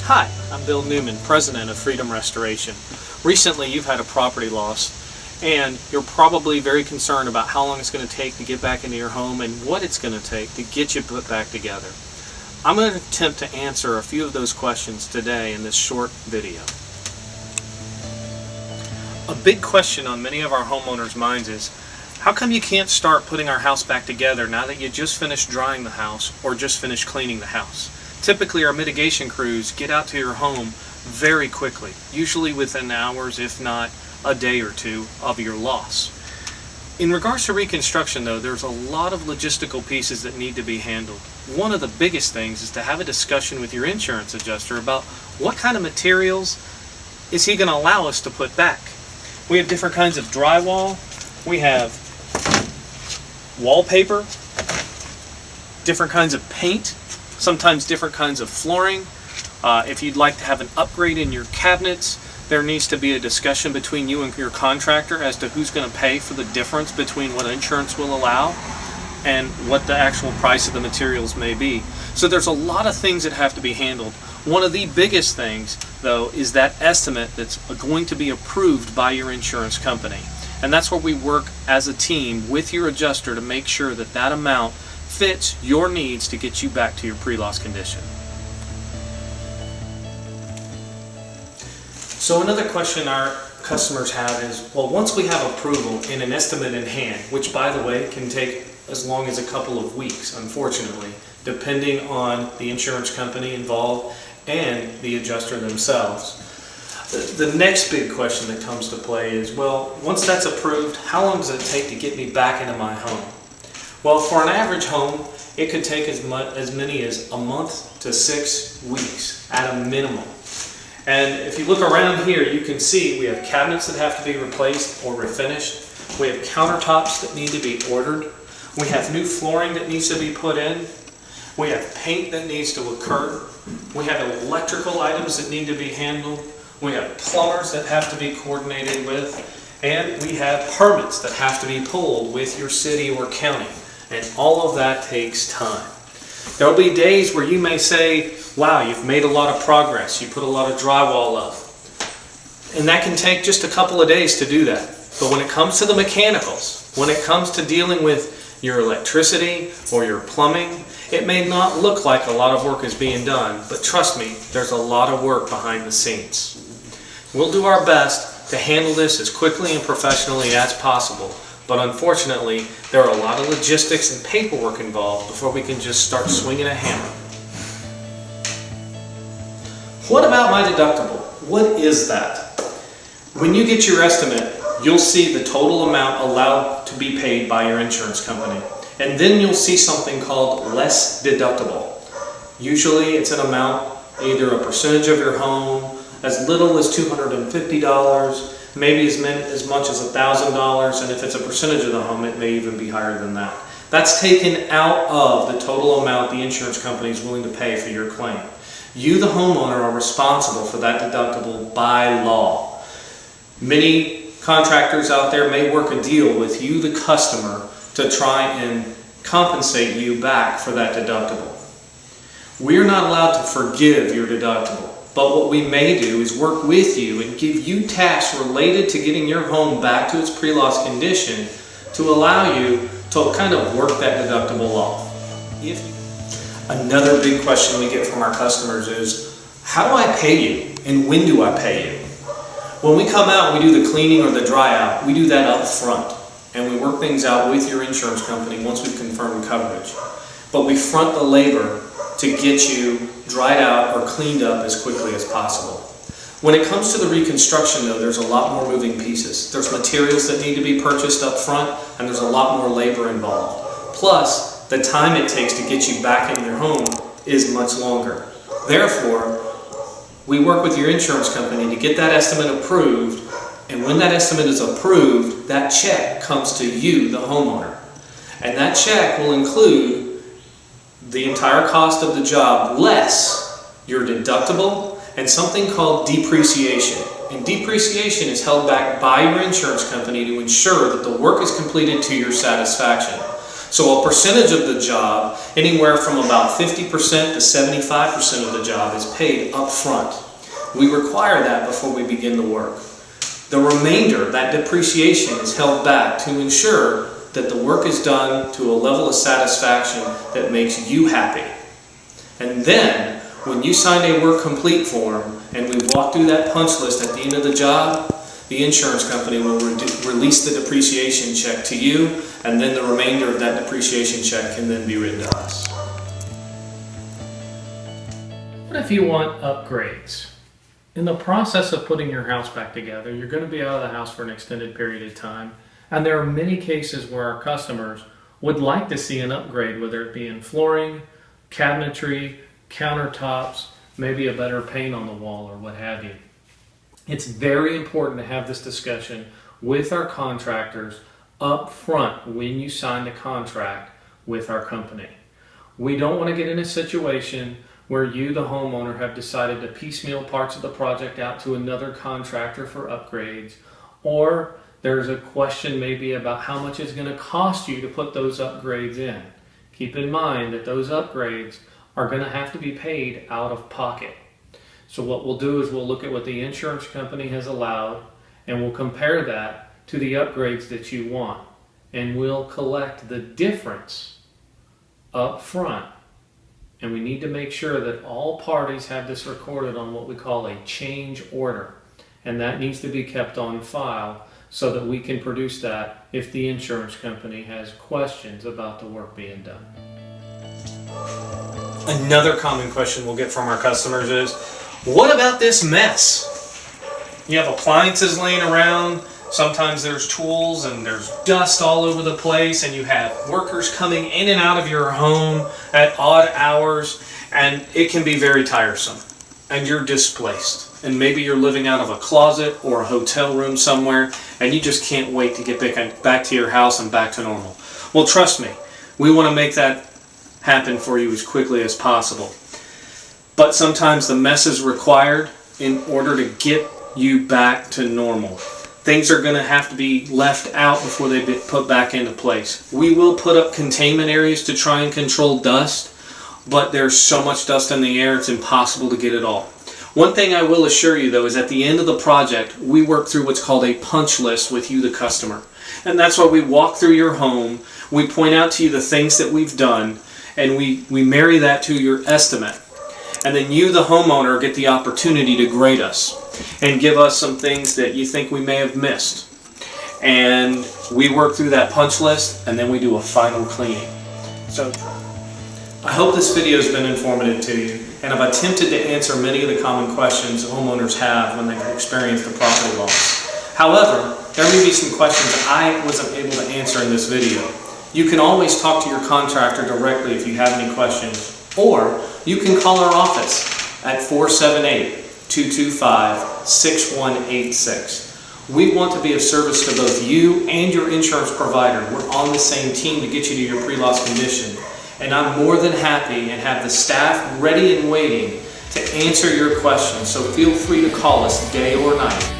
Hi, I'm Bill Newman, President of Freedom Restoration. Recently you've had a property loss and you're probably very concerned about how long it's going to take to get back into your home and what it's going to take to get you put back together. I'm going to attempt to answer a few of those questions today in this short video. A big question on many of our homeowners' minds is, how come you can't start putting our house back together now that you just finished drying the house or just finished cleaning the house? Typically our mitigation crews get out to your home very quickly, usually within hours if not a day or two of your loss. In regards to reconstruction though, there's a lot of logistical pieces that need to be handled. One of the biggest things is to have a discussion with your insurance adjuster about what kind of materials is he going to allow us to put back. We have different kinds of drywall, we have wallpaper, different kinds of paint, sometimes different kinds of flooring. If you'd like to have an upgrade in your cabinets, there needs to be a discussion between you and your contractor as to who's going to pay for the difference between what insurance will allow and what the actual price of the materials may be. So there's a lot of things that have to be handled. One of the biggest things though is that estimate that's going to be approved by your insurance company. And that's where we work as a team with your adjuster to make sure that that amount fits your needs to get you back to your pre-loss condition. So another question our customers have is, well, once we have approval and an estimate in hand, which by the way can take as long as a couple of weeks, unfortunately, depending on the insurance company involved and the adjuster themselves. The next big question that comes to play is, well, once that's approved, how long does it take to get me back into my home? Well, for an average home, it could take as many as a month to 6 weeks at a minimum. And if you look around here, you can see we have cabinets that have to be replaced or refinished. We have countertops that need to be ordered. We have new flooring that needs to be put in. We have paint that needs to occur. We have electrical items that need to be handled. We have plumbers that have to be coordinated with. And we have permits that have to be pulled with your city or county. And all of that takes time. There will be days where you may say, wow, you've made a lot of progress. You put a lot of drywall up. And that can take just a couple of days to do that. But when it comes to the mechanicals, when it comes to dealing with your electricity or your plumbing, it may not look like a lot of work is being done, but trust me, there's a lot of work behind the scenes. We'll do our best to handle this as quickly and professionally as possible. But unfortunately, there are a lot of logistics and paperwork involved before we can just start swinging a hammer. What about my deductible? What is that? When you get your estimate, you'll see the total amount allowed to be paid by your insurance company. And then you'll see something called less deductible. Usually it's an amount, either a percentage of your home, as little as $250, maybe as much as $1,000, and if it's a percentage of the home, it may even be higher than that. That's taken out of the total amount the insurance company is willing to pay for your claim. You, the homeowner, are responsible for that deductible by law. Many contractors out there may work a deal with you, the customer, to try and compensate you back for that deductible. We're not allowed to forgive your deductible. But what we may do is work with you and give you tasks related to getting your home back to its pre-loss condition to allow you to kind of work that deductible off. Another big question we get from our customers is, how do I pay you and when do I pay you? When we come out and we do the cleaning or the dry out, we do that up front and we work things out with your insurance company once we've confirmed coverage. But we front the labor to get you dried out or cleaned up as quickly as possible. When it comes to the reconstruction though, there's a lot more moving pieces. There's materials that need to be purchased up front and there's a lot more labor involved. Plus, the time it takes to get you back in your home is much longer. Therefore, we work with your insurance company to get that estimate approved, and when that estimate is approved, that check comes to you, the homeowner. And that check will include the entire cost of the job less your deductible and something called depreciation. And depreciation is held back by your insurance company to ensure that the work is completed to your satisfaction. So a percentage of the job, anywhere from about 50% to 75% of the job, is paid up front. We require that before we begin the work. The remainder, that depreciation, is held back to ensure that the work is done to a level of satisfaction that makes you happy. And then, when you sign a work complete form and we walk through that punch list at the end of the job, the insurance company will release the depreciation check to you, and then the remainder of that depreciation check can then be written to us. What if you want upgrades? In the process of putting your house back together, you're going to be out of the house for an extended period of time, and there are many cases where our customers would like to see an upgrade, whether it be in flooring, cabinetry, countertops, maybe a better paint on the wall or what have you. It's very important to have this discussion with our contractors up front when you sign the contract with our company. We don't want to get in a situation where you, the homeowner, have decided to piecemeal parts of the project out to another contractor for upgrades, or there's a question maybe about how much it's going to cost you to put those upgrades in. Keep in mind that those upgrades are going to have to be paid out of pocket. So what we'll do is we'll look at what the insurance company has allowed, and we'll compare that to the upgrades that you want, and we'll collect the difference up front. And we need to make sure that all parties have this recorded on what we call a change order, and that needs to be kept on file so that we can produce that if the insurance company has questions about the work being done. Another common question we'll get from our customers is, what about this mess? You have appliances laying around, sometimes there's tools and there's dust all over the place, and you have workers coming in and out of your home at odd hours, and it can be very tiresome, and you're displaced. And maybe you're living out of a closet or a hotel room somewhere, and you just can't wait to get back to your house and back to normal. Well, trust me, we want to make that happen for you as quickly as possible. But sometimes the mess is required in order to get you back to normal. Things are going to have to be left out before they get put back into place. We will put up containment areas to try and control dust, but there's so much dust in the air it's impossible to get it all. One thing I will assure you though is at the end of the project we work through what's called a punch list with you, the customer. And that's why we walk through your home, we point out to you the things that we've done, and we marry that to your estimate. And then you, the homeowner, get the opportunity to grade us and give us some things that you think we may have missed. And we work through that punch list, and then we do a final cleaning. So I hope this video has been informative to you, and I've attempted to answer many of the common questions homeowners have when they've experienced a property loss. However, there may be some questions I wasn't able to answer in this video. You can always talk to your contractor directly if you have any questions, or you can call our office at 478-225-6186. We want to be of service to both you and your insurance provider. We're on the same team to get you to your pre-loss condition. And I'm more than happy and have the staff ready and waiting to answer your questions. So feel free to call us day or night.